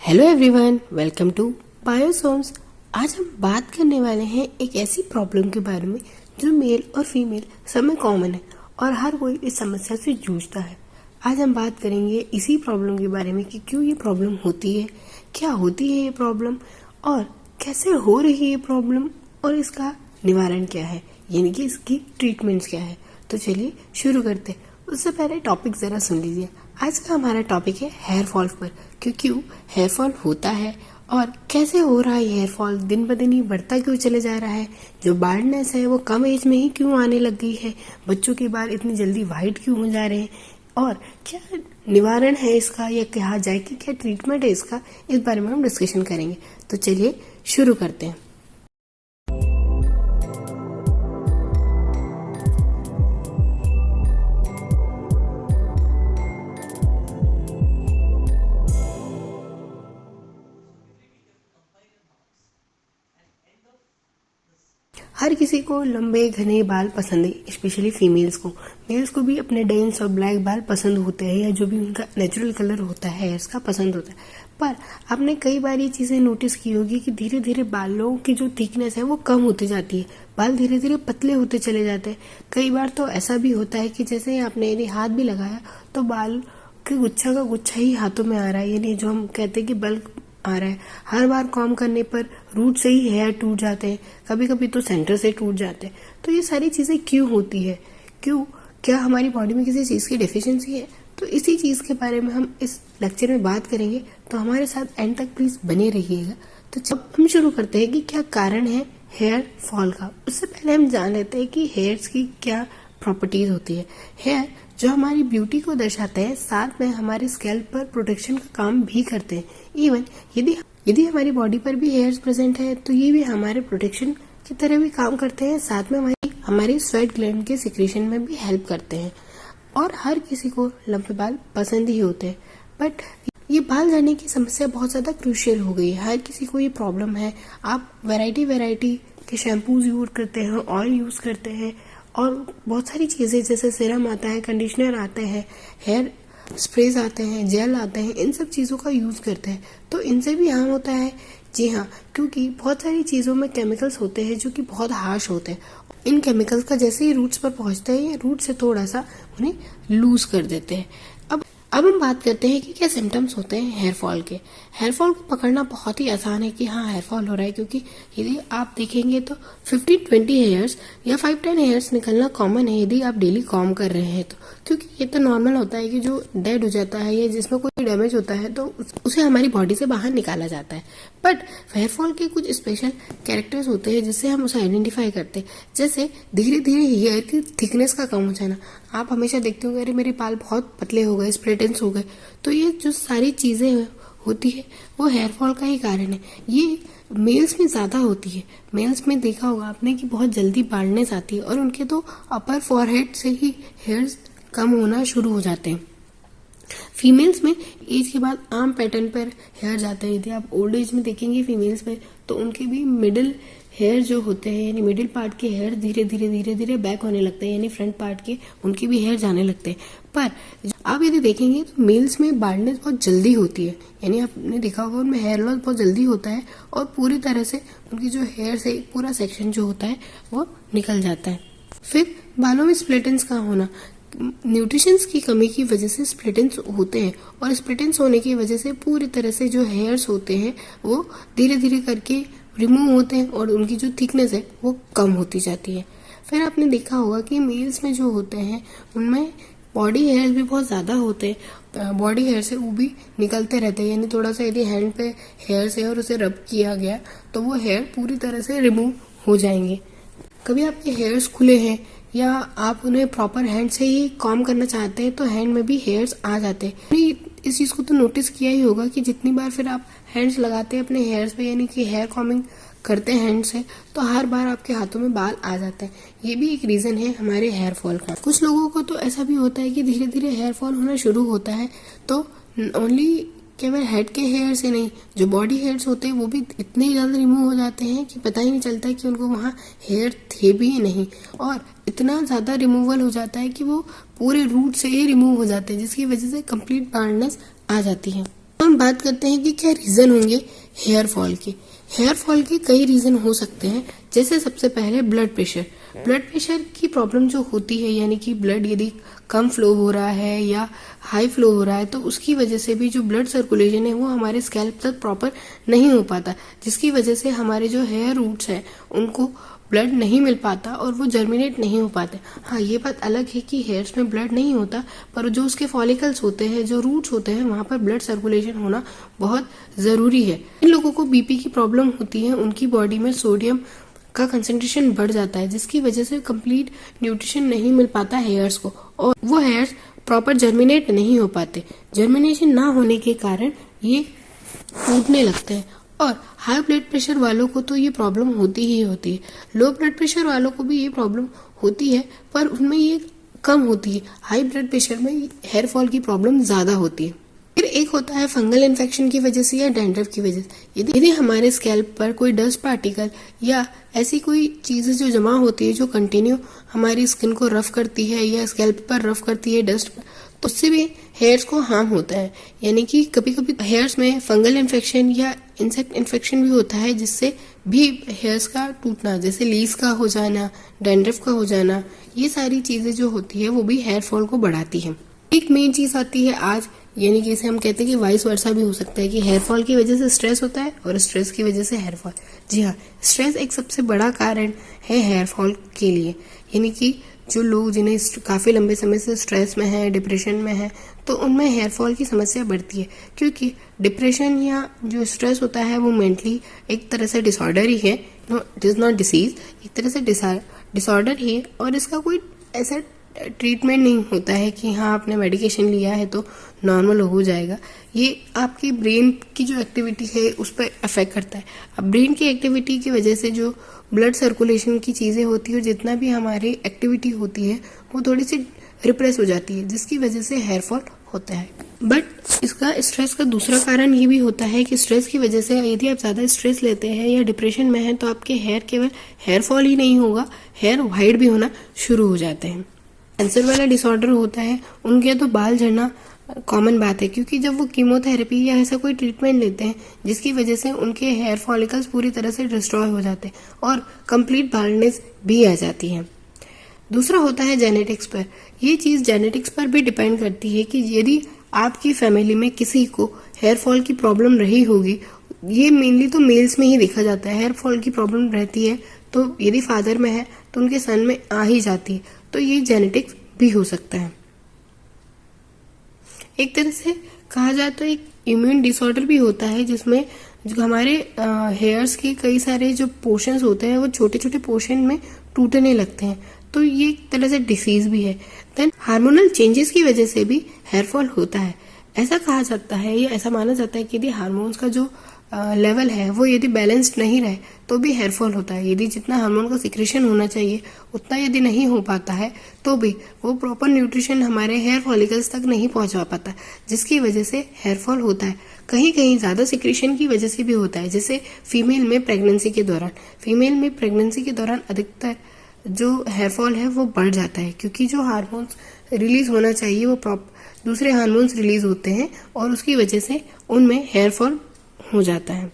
Hello everyone, welcome to Biosomes. आज हम बात करने वाले हैं एक ऐसी प्रॉब्लम के बारे में जो मेल और फीमेल सब में कॉमन है और हर कोई इस समस्या से जूझता है। आज हम बात करेंगे इसी प्रॉब्लम के बारे में कि क्यों ये प्रॉब्लम होती है, क्या होती है ये प्रॉब्लम और कैसे हो रही है ये प्रॉब्लम और इसका निवारण क्या है, यानी कि इसकी ट्रीटमेंट्स क्या है। तो चलिए शुरू करते हैं। उससे पहले टॉपिक ज़रा सुन लीजिए। आज का हमारा टॉपिक है हेयर फॉल पर, क्यों हेयर फॉल होता है और कैसे हो रहा है। हेयर फॉल दिन ब दिन ही बढ़ता क्यों चले जा रहा है, जो बाल्डनेस है वो कम एज में ही क्यों आने लग गई है, बच्चों के बाल इतनी जल्दी वाइट क्यों हो जा रहे हैं और क्या निवारण है इसका, या कहा जाए कि क्या ट्रीटमेंट है इसका, इस बारे में हम डिस्कशन करेंगे। तो चलिए शुरू करते हैं। हर किसी को लंबे घने बाल पसंद है, स्पेशली फीमेल्स को। मेल्स को भी अपने डेंस और ब्लैक बाल पसंद होते हैं, या जो भी उनका नेचुरल कलर होता है हेयर्स का पसंद होता है। पर आपने कई बार ये चीज़ें नोटिस की होगी कि धीरे धीरे बालों की जो थिकनेस है वो कम होती जाती है, बाल धीरे धीरे पतले होते चले जाते हैं। कई बार तो ऐसा भी होता है कि जैसे आपने यदि हाथ भी लगाया तो बाल के गुच्छा का गुच्छा ही हाथों में आ रहा है, यानी जो हम कहते हैं कि बल्क आ रहा है। हर बार कॉम करने पर रूट से ही हेयर टूट जाते हैं, कभी कभी तो सेंटर से टूट जाते हैं। तो ये सारी चीज़ें क्यों होती है, क्या हमारी बॉडी में किसी चीज़ की डेफिशिएंसी है? तो इसी चीज़ के बारे में हम इस लेक्चर में बात करेंगे, तो हमारे साथ एंड तक प्लीज बने रहिएगा। तो जब हम शुरू करते हैं कि क्या कारण है हेयर फॉल का, उससे पहले हम जान लेते हैं कि हेयर्स की क्या प्रॉपर्टीज होती है। हेयर जो हमारी ब्यूटी को दर्शाते हैं, साथ में हमारे स्कैल्प पर प्रोटेक्शन का काम भी करते हैं। इवन यदि हमारी बॉडी पर भी हेयर्स प्रेजेंट है तो ये भी हमारे प्रोटेक्शन की तरह भी काम करते हैं, साथ में हमारी स्वेट ग्लैंड के सिक्रेशन में भी हेल्प करते हैं। और हर किसी को लंबे बाल पसंद ही होते हैं, बट ये बाल झड़ने की समस्या बहुत ज्यादा क्रूशियल हो गई है। हर किसी को ये प्रॉब्लम है। आप वैरायटी के शैम्पूज यूज करते हैं, ऑयल यूज करते हैं और बहुत सारी चीजें जैसे सीरम आता है, कंडीशनर आते हैं, हेयर स्प्रेज आते हैं, जेल आते हैं, इन सब चीज़ों का यूज़ करते हैं। तो इनसे भी हार्म होता है। जी हाँ, क्योंकि बहुत सारी चीज़ों में केमिकल्स होते हैं जो कि बहुत हार्श होते हैं। इन केमिकल्स का जैसे ही रूट्स पर पहुंचते हैं, ये रूट से थोड़ा सा उन्हें लूज कर देते हैं। अब हम बात करते हैं कि क्या सिम्टम्स होते हैं हेयर फॉल के। हेयर फॉल को पकड़ना बहुत ही आसान है कि हाँ हेयर फॉल हो रहा है, क्योंकि यदि आप देखेंगे तो 15-20 हेयर्स या 5-10 हेयर्स निकलना कॉमन है यदि आप डेली कॉम कर रहे हैं तो। क्योंकि ये तो नॉर्मल होता है कि जो डेड हो जाता है या जिसमें कोई डैमेज होता है तो उसे हमारी बॉडी से बाहर निकाला जाता है। बट हेयर फॉल के कुछ स्पेशल कैरेक्टर्स होते हैं जिससे हम उसे आइडेंटिफाई करते हैं, जैसे धीरे धीरे हेयर की थिकनेस का कम हो जाना। आप हमेशा देखते होंगे अरे मेरे बाल बहुत पतले हो गए, स्प्लिट एंड्स हो गए। तो ये जो सारी चीजें होती है वो हेयर फॉल का ही कारण है। ये मेल्स में ज्यादा होती है। मेल्स में देखा होगा आपने कि बहुत जल्दी बाल्डनेस आती है और उनके तो अपर फॉरहेड से ही हेयर्स कम होना शुरू हो जाते हैं। फीमेल्स में एज के बाद आर्म पैटर्न पर हेयर जाते हैं। यदि आप ओल्ड एज में देखेंगे फीमेल्स में तो उनके भी मिडिल हेयर जो होते हैं, यानी मिडिल पार्ट के हेयर धीरे धीरे बैक होने लगते हैं, यानी फ्रंट पार्ट के उनके भी हेयर जाने लगते हैं। पर आप यदि देखेंगे तो मेल्स में बाल्डनेस बहुत जल्दी होती है, यानी आपने देखा होगा उनमें हेयर लॉस बहुत जल्दी होता है और पूरी तरह से उनकी जो हेयर से पूरा सेक्शन जो होता है वो निकल जाता है। फिर बालों में स्प्लिट एंड्स का होना, न्यूट्रिशंस की कमी की वजह से स्प्लिट एंड्स होते हैं और स्प्लिट एंड्स होने की वजह से पूरी तरह से जो हेयर्स होते हैं वो धीरे धीरे करके रिमूव होते हैं और उनकी जो थिकनेस है वो कम होती जाती है। फिर आपने देखा होगा कि मेल्स में जो होते हैं उनमें बॉडी हेयर भी बहुत ज़्यादा होते हैं। बॉडी हेयर से वो भी निकलते रहते हैं, यानी थोड़ा सा यदि हैंड पे हेयर से और उसे रब किया गया तो वो हेयर पूरी तरह से रिमूव हो जाएंगे। कभी आपके हेयर्स खुले हैं या आप उन्हें प्रॉपर हैंड से ही कॉम करना चाहते हैं तो हैंड में भी हेयर्स आ जाते हैं। इस चीज़ को तो नोटिस किया ही होगा कि जितनी बार फिर आप हैंड्स लगाते हैं अपने हेयर्स पे, यानी कि हेयर कॉमिंग करते हैं हैंड से, तो हर बार आपके हाथों में बाल आ जाते हैं। ये भी एक रीजन है हमारे हेयर फॉल का। कुछ लोगों को तो ऐसा भी होता है कि धीरे धीरे हेयर फॉल होना शुरू होता है तो ओनली केवल हेड के हेयर से नहीं, जो बॉडी हेयर्स होते हैं वो भी इतने ज्यादा रिमूव हो जाते हैं कि पता ही नहीं चलता है कि उनको वहाँ हेयर थे भी नहीं, और इतना ज्यादा रिमूवल हो जाता है कि वो पूरे रूट से ही रिमूव हो जाते हैं, जिसकी वजह से कंप्लीट बाल्डनेस आ जाती है। हम बात करते हैं कि क्या रीज़न होंगे हेयर फॉल के। हेयर फॉल के कई रीज़न हो सकते हैं, जैसे सबसे पहले ब्लड प्रेशर। ब्लड प्रेशर की प्रॉब्लम जो होती है, यानी कि ब्लड यदि कम फ्लो हो रहा है या हाई फ्लो हो रहा है, तो उसकी वजह से भी जो ब्लड सर्कुलेशन है वो हमारे स्कैल्प तक प्रॉपर नहीं हो पाता, जिसकी वजह से हमारे जो हेयर रूट्स हैं उनको ब्लड नहीं मिल पाता और वो जर्मिनेट नहीं हो पाते। हाँ, ये बात अलग है कि हेयर्स में ब्लड नहीं होता, पर जो उसके फॉलिकल्स होते हैं, जो रूट्स होते हैं, वहाँ पर ब्लड सर्कुलेशन होना बहुत ज़रूरी है। इन लोगों को बीपी की प्रॉब्लम होती है, उनकी बॉडी में सोडियम का कंसंट्रेशन बढ़ जाता है, जिसकी वजह से कंप्लीट न्यूट्रिशन नहीं मिल पाता हेयर्स को और वो हेयर्स प्रॉपर जर्मिनेट नहीं हो पाते। जर्मिनेशन ना होने के कारण ये टूटने लगते हैं। और हाई ब्लड प्रेशर वालों को तो ये प्रॉब्लम होती ही होती है। लो ब्लड प्रेशर वालों को भी ये प्रॉब्लम होती है, पर उनमें ये कम होती है। हाई ब्लड प्रेशर में हेयर फॉल की प्रॉब्लम ज़्यादा होती है। फिर एक होता है फंगल इन्फेक्शन की वजह से या डैंड्रफ की वजह से। यदि हमारे स्कैल्प पर कोई डस्ट पार्टिकल या ऐसी कोई चीज़ें जो जमा होती है, जो कंटिन्यू हमारी स्किन को रफ करती है या स्कैल्प पर रफ करती है डस्ट पर, तो उससे भी हेयर्स को हार्म होता है। यानी कि कभी कभी हेयर्स में फंगल इन्फेक्शन या इंसेक्ट इन्फेक्शन भी होता है, जिससे भी हेयर्स का टूटना, जैसे लीस का हो जाना, डैंड्रफ का हो जाना, ये सारी चीज़ें जो होती है वो भी हेयर फॉल को बढ़ाती है। एक मेन चीज़ आती है आज, यानी कि इसे हम कहते हैं कि वाइस वर्सा भी हो सकता है कि हेयर फॉल की वजह से स्ट्रेस होता है और स्ट्रेस की वजह से हेयर फॉल। जी हाँ, स्ट्रेस एक सबसे बड़ा कारण है हेयर फॉल के लिए। यानी कि जो लोग जिन्हें काफ़ी लंबे समय से स्ट्रेस में है, डिप्रेशन में है, तो उनमें हेयर फॉल की समस्या बढ़ती है, क्योंकि डिप्रेशन या जो स्ट्रेस होता है वो मेंटली एक तरह से डिसऑर्डर ही है। इट इज़ नॉट डिसीज, एक तरह से डिसऑर्डर ही है और इसका कोई ऐसा ट्रीटमेंट नहीं होता है कि हाँ आपने मेडिकेशन लिया है तो नॉर्मल हो जाएगा। ये आपकी ब्रेन की जो एक्टिविटी है उस पर अफेक्ट करता है। अब ब्रेन की एक्टिविटी की वजह से जो ब्लड सर्कुलेशन की चीज़ें होती है और जितना भी हमारी एक्टिविटी होती है वो थोड़ी सी रिप्रेस हो जाती है, जिसकी वजह से हेयर फॉल होता है। बट इसका स्ट्रेस का दूसरा कारण ये भी होता है कि स्ट्रेस की वजह से यदि आप ज़्यादा स्ट्रेस लेते हैं या डिप्रेशन में हैं तो आपके हेयर केवल हेयर फॉल ही नहीं होगा, हेयर वाइट भी होना शुरू हो जाते हैं। कैंसर वाला डिसऑर्डर होता है उनके तो बाल झड़ना कॉमन बात है, क्योंकि जब वो कीमोथेरेपी या ऐसा कोई ट्रीटमेंट लेते हैं जिसकी वजह से उनके हेयर फॉलिकल्स पूरी तरह से डिस्ट्रॉय हो जाते हैं और कंप्लीट बाल्डनेस भी आ जाती है। दूसरा होता है जेनेटिक्स पर। ये चीज़ जेनेटिक्स पर भी डिपेंड करती है कि यदि आपकी फैमिली में किसी को हेयर फॉल की प्रॉब्लम रही होगी, ये मेनली तो मेल्स में ही देखा जाता है, हेयर फॉल की प्रॉब्लम रहती है तो यदि फादर में है तो उनके सन में आ ही जाती है, तो ये जेनेटिक्स भी हो सकता है। एक तरह से कहा जाए तो एक इम्यून डिसऑर्डर भी होता है, जिसमें जो हमारे हेयर्स के कई सारे जो पोर्शंस होते हैं वो छोटे छोटे पोर्शन में टूटने लगते हैं, तो ये एक तरह से डिसीज भी है। देन हार्मोनल चेंजेस की वजह से भी हेयर फॉल होता है। ऐसा कहा जाता है या ऐसा माना जाता है कि यदि हार्मोन्स का जो लेवल है वो यदि बैलेंस्ड नहीं रहे तो भी हेयर फॉल होता है। यदि जितना हार्मोन का सिक्रेशन होना चाहिए उतना यदि नहीं हो पाता है तो भी वो प्रॉपर न्यूट्रिशन हमारे हेयर फॉलिकल्स तक नहीं पहुंचा पाता, जिसकी वजह से हेयर फॉल होता है। कहीं कहीं ज़्यादा सिक्रेशन की वजह से भी होता है, जैसे फीमेल में प्रेगनेंसी के दौरान अधिकतर जो हेयर फॉल है वो बढ़ जाता है, क्योंकि जो हार्मोन्स रिलीज होना चाहिए वो दूसरे हार्मोन्स रिलीज होते हैं और उसकी वजह से उनमें हेयर फॉल हो जाता है।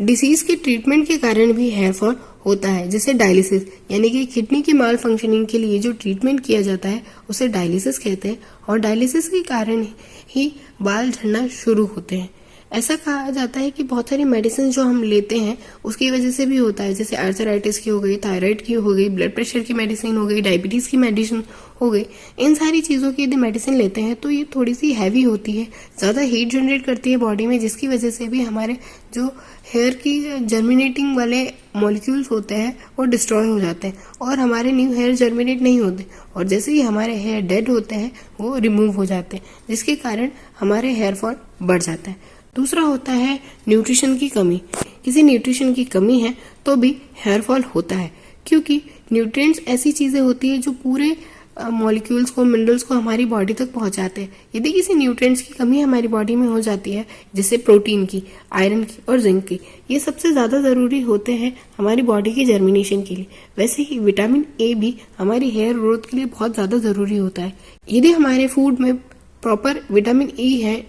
डिसीज के ट्रीटमेंट के कारण भी हेयर फॉल होता है, जैसे डायलिसिस, यानी कि किडनी की माल फंक्शनिंग के लिए जो ट्रीटमेंट किया जाता है उसे डायलिसिस कहते हैं और डायलिसिस के कारण ही बाल झड़ना शुरू होते हैं। ऐसा कहा जाता है कि बहुत सारी मेडिसिन जो हम लेते हैं उसकी वजह से भी होता है, जैसे आर्थराइटिस की हो गई, थायराइड की हो गई, ब्लड प्रेशर की मेडिसिन हो गई, डायबिटीज़ की मेडिसिन हो गई। इन सारी चीज़ों की यदि मेडिसिन लेते हैं तो ये थोड़ी सी हैवी होती है, ज़्यादा हीट जनरेट करती है बॉडी में, जिसकी वजह से भी हमारे जो हेयर की जर्मिनेटिंग वाले मॉलिक्यूल्स होते हैं वो डिस्ट्रॉय हो जाते हैं और हमारे न्यू हेयर जर्मिनेट नहीं होते, और जैसे ही हमारे हेयर डेड होते हैं वो रिमूव हो जाते हैं, जिसके कारण हमारे हेयर फॉल बढ़ जाता है। दूसरा होता है न्यूट्रिशन की कमी। किसी न्यूट्रिशन की कमी है तो भी हेयर फॉल होता है, क्योंकि न्यूट्रिएंट्स ऐसी चीज़ें होती है जो पूरे मॉलिक्यूल्स को, मिनरल्स को हमारी बॉडी तक पहुंचाते हैं। यदि किसी न्यूट्रिएंट्स की कमी हमारी बॉडी में हो जाती है, जैसे प्रोटीन की, आयरन की और जिंक की, ये सबसे ज़्यादा ज़रूरी होते हैं हमारी बॉडी की जर्मिनेशन के लिए। वैसे ही विटामिन ए भी हमारी हेयर ग्रोथ के लिए बहुत ज़्यादा ज़रूरी होता है। यदि हमारे फूड में प्रॉपर विटामिन ई है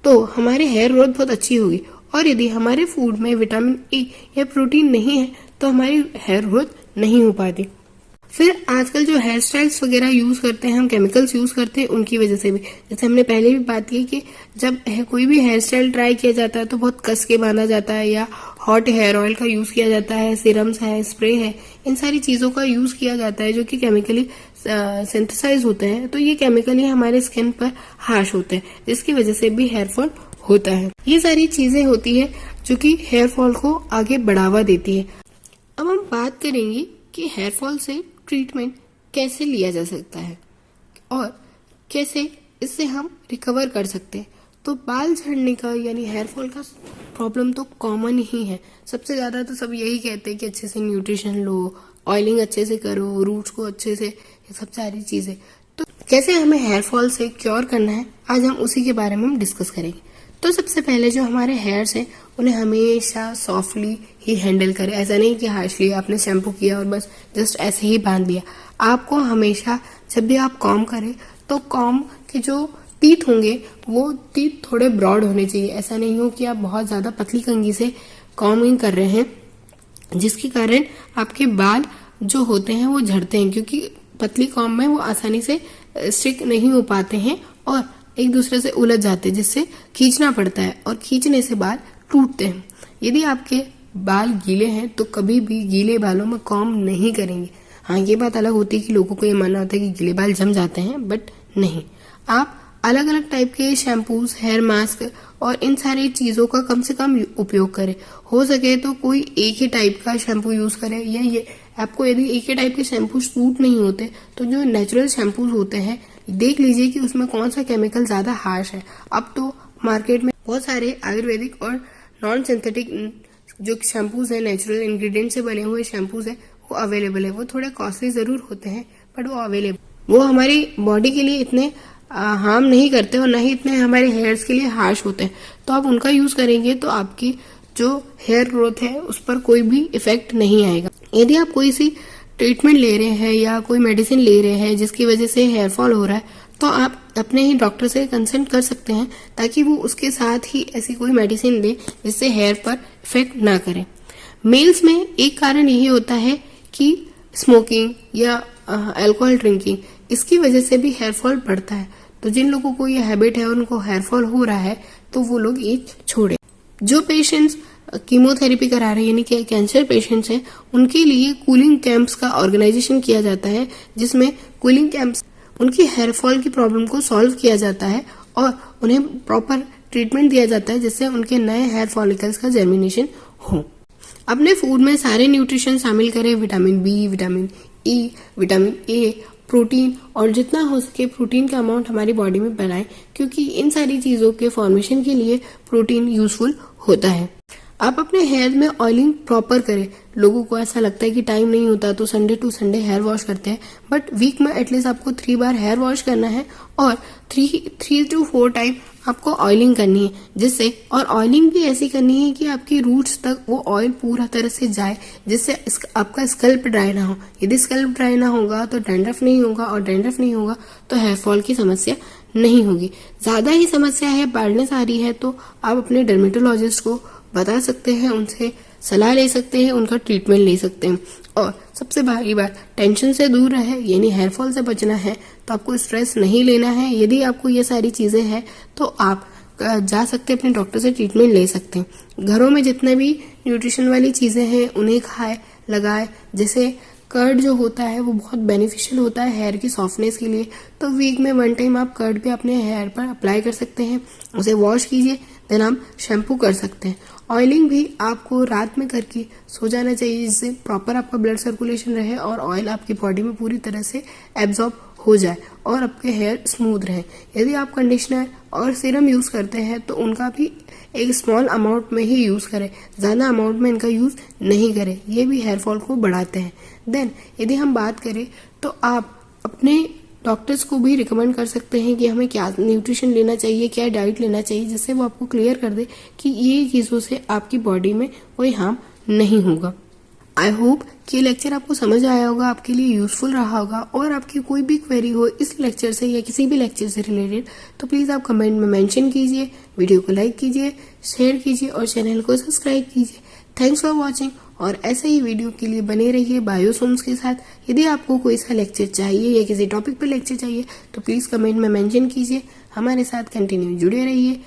तो हमारे हेयर ग्रोथ बहुत अच्छी होगी। और यदि हमारे फूड में विटामिन ए या प्रोटीन नहीं है तो हमारी हेयर ग्रोथ नहीं हो पाती। फिर आजकल जो हेयर स्टाइल्स वगैरह यूज करते हैं, हम केमिकल्स यूज करते हैं, उनकी वजह से भी, जैसे हमने पहले भी बात की कि जब कोई भी हेयर स्टाइल ट्राई किया जाता है तो बहुत कस के बांधा जाता है, या हॉट हेयर ऑयल का यूज किया जाता है, सिरम्स है, स्प्रे है, इन सारी चीजों का यूज किया जाता है जो कि केमिकली सिंथेसाइज होते हैं। तो ये केमिकली हमारे स्किन पर हार्श होते हैं, जिसकी वजह से भी हेयर फॉल होता है। ये सारी चीजें होती है जो कि हेयर फॉल को आगे बढ़ावा देती है। अब हम बात करेंगे कि हेयर फॉल से ट्रीटमेंट कैसे लिया जा सकता है और कैसे इससे हम रिकवर कर सकते हैं। तो बाल झड़ने का यानी हेयर फॉल का प्रॉब्लम तो कॉमन ही है। सबसे ज्यादा तो सब यही कहते हैं कि अच्छे से न्यूट्रिशन लो, ऑयलिंग अच्छे से करो, रूट्स को अच्छे से, ये सब सारी चीजें। तो कैसे हमें हेयर फॉल से क्योर करना है, आज हम उसी के बारे में हम डिस्कस करेंगे। तो सबसे पहले जो हमारे हेयर्स हैं उन्हें हमेशा सॉफ्टली ही हैंडल करें। ऐसा नहीं कि हार्शली आपने शैम्पू किया और बस जस्ट ऐसे ही बांध दिया। आपको हमेशा जब भी आप कॉम्ब करें तो कॉम्ब के जो टीथ होंगे वो टीथ थोड़े ब्रॉड होने चाहिए। ऐसा नहीं हो कि आप बहुत ज्यादा पतली कंघी से कॉम्बिंग कर रहे हैं, जिसके कारण आपके बाल जो होते हैं वो झड़ते हैं, क्योंकि पतली कॉम्ब में वो आसानी से स्टिक नहीं हो पाते हैं और एक दूसरे से उलझ जाते हैं, जिससे खींचना पड़ता है और खींचने से बाल टूटते हैं। यदि आपके बाल गीले हैं तो कभी भी गीले बालों में कॉम्ब नहीं करेंगे। हाँ, ये बात अलग होती है कि लोगों को ये मानना होता है कि गीले बाल जम जाते हैं, बट नहीं। आप अलग अलग टाइप के शैम्पूज, हेयर मास्क और इन सारी चीजों का कम से कम उपयोग करें। हो सके तो कोई एक ही टाइप का शैम्पू यूज करें, या ये आपको यदि एक ही टाइप के शैम्पू सूट नहीं होते तो जो नेचुरल शैम्पूज होते हैं देख लीजिए कि उसमें कौन सा केमिकल ज्यादा हार्श है। अब तो मार्केट में बहुत सारे आयुर्वेदिक और नॉन सिंथेटिक जो शैम्पूज है, नेचुरल इंग्रेडिएंट से बने हुए शैम्पूज है, वो अवेलेबल है। वो थोड़े कॉस्टली जरूर होते हैं बट वो अवेलेबल, वो हमारी बॉडी के लिए इतने हार्म नहीं करते और न ही इतने हमारे हेयर्स के लिए हार्श होते हैं। तो आप उनका यूज करेंगे तो आपकी जो हेयर ग्रोथ है उस पर कोई भी इफेक्ट नहीं आएगा। यदि आप कोई सी ट्रीटमेंट ले रहे हैं या कोई मेडिसिन ले रहे हैं जिसकी वजह से हेयर फॉल हो रहा है, तो आप अपने ही डॉक्टर से कंसल्ट कर सकते हैं ताकि वो उसके साथ ही ऐसी कोई मेडिसिन दे जिससे हेयर पर इफेक्ट ना करे। मेल्स में एक कारण यही होता है कि स्मोकिंग या अल्कोहल ड्रिंकिंग, इसकी वजह से भी हेयर फॉल बढ़ता है। तो जिन लोगों को ये हैबिट है, उनको हेयर फॉल हो रहा है, तो वो लोग ये छोड़े। जो पेशेंट्स कीमोथेरेपी करा रहे हैं यानी कि कैंसर पेशेंट्स हैं, उनके लिए कूलिंग कैंप्स का ऑर्गेनाइजेशन किया जाता है, जिसमें कूलिंग कैंप्स उनकी हेयर फॉल की प्रॉब्लम को सॉल्व किया जाता है और उन्हें प्रॉपर ट्रीटमेंट दिया जाता है जिससे उनके नए हेयर फॉलिकल्स का जर्मिनेशन हो। अपने फूड में सारे न्यूट्रिशन शामिल करें, vitamin B, vitamin E, vitamin A, protein, और जितना हो सके प्रोटीन का अमाउंट हमारी बॉडी में बनाएं, क्योंकि इन सारी चीजों के फॉर्मेशन के लिए प्रोटीन यूजफुल होता है। आप अपने हेयर में ऑयलिंग प्रॉपर करें। लोगों को ऐसा लगता है कि टाइम नहीं होता तो Sunday to Sunday hair wash करते हैं, बट वीक में एटलीस्ट आपको 3 बार हेयर वॉश करना है और 3 to 4 टाइम आपको ऑयलिंग करनी है, जिससे, और ऑयलिंग भी ऐसी करनी है कि आपकी रूट्स तक वो ऑयल पूरा तरह से जाए, जिससे आपका स्कल्प ड्राई ना हो। यदि स्कल्प ड्राई ना होगा तो डैंड्रफ नहीं होगा, और डैंड्रफ नहीं होगा तो हेयर फॉल की समस्या नहीं होगी। ज्यादा ही समस्या है, बाल्डनेस आ रही है, तो आप अपने डर्मेटोलॉजिस्ट को बता सकते हैं, उनसे सलाह ले सकते हैं, उनका ट्रीटमेंट ले सकते हैं। और सबसे बड़ी बात, टेंशन से दूर रहे, यानी हेयर फॉल से बचना है तो आपको स्ट्रेस नहीं लेना है। यदि आपको ये सारी चीजें हैं तो आप जा सकते हैं, अपने डॉक्टर से ट्रीटमेंट ले सकते हैं। घरों में जितने भी न्यूट्रिशन वाली चीजें हैं उन्हें खाए, लगाए। जैसे कर्ड जो होता है वो बहुत बेनिफिशियल होता है हेयर की सॉफ्टनेस के लिए, तो वीक में 1 टाइम आप कर्ड भी अपने हेयर पर अप्लाई कर सकते हैं, उसे वॉश कीजिए, देन आप शैम्पू कर सकते हैं। ऑयलिंग भी आपको रात में करके सो जाना चाहिए, जिससे प्रॉपर आपका ब्लड सर्कुलेशन रहे और ऑयल आपकी बॉडी में पूरी तरह से एब्जॉर्ब हो जाए और आपके हेयर स्मूथ रहे। यदि आप कंडीशनर और सीरम यूज करते हैं तो उनका भी एक स्मॉल अमाउंट में ही यूज करें, ज्यादा अमाउंट में इनका यूज नहीं करें, ये भी हेयर फॉल को बढ़ाते हैं। देन यदि हम बात करें तो आप अपने डॉक्टर्स को भी रिकमेंड कर सकते हैं कि हमें क्या न्यूट्रिशन लेना चाहिए, क्या डाइट लेना चाहिए, जिससे वो आपको क्लियर कर दे कि ये चीजों से आपकी बॉडी में कोई हार्म नहीं होगा। आई होप कि ये लेक्चर आपको समझ आया होगा, आपके लिए यूजफुल रहा होगा। और आपकी कोई भी क्वेरी हो इस लेक्चर से या किसी भी लेक्चर से रिलेटेड तो प्लीज़ आप कमेंट में मेंशन कीजिए, वीडियो को लाइक कीजिए, शेयर कीजिए और चैनल को सब्सक्राइब कीजिए। थैंक्स फॉर वॉचिंग और ऐसे ही वीडियो के लिए बने रहिए बायोसोम्स के साथ। यदि आपको कोई सा लेक्चर चाहिए या किसी टॉपिक पर लेक्चर चाहिए तो प्लीज़ कमेंट में मेंशन कीजिए, हमारे साथ कंटिन्यू जुड़े रहिए।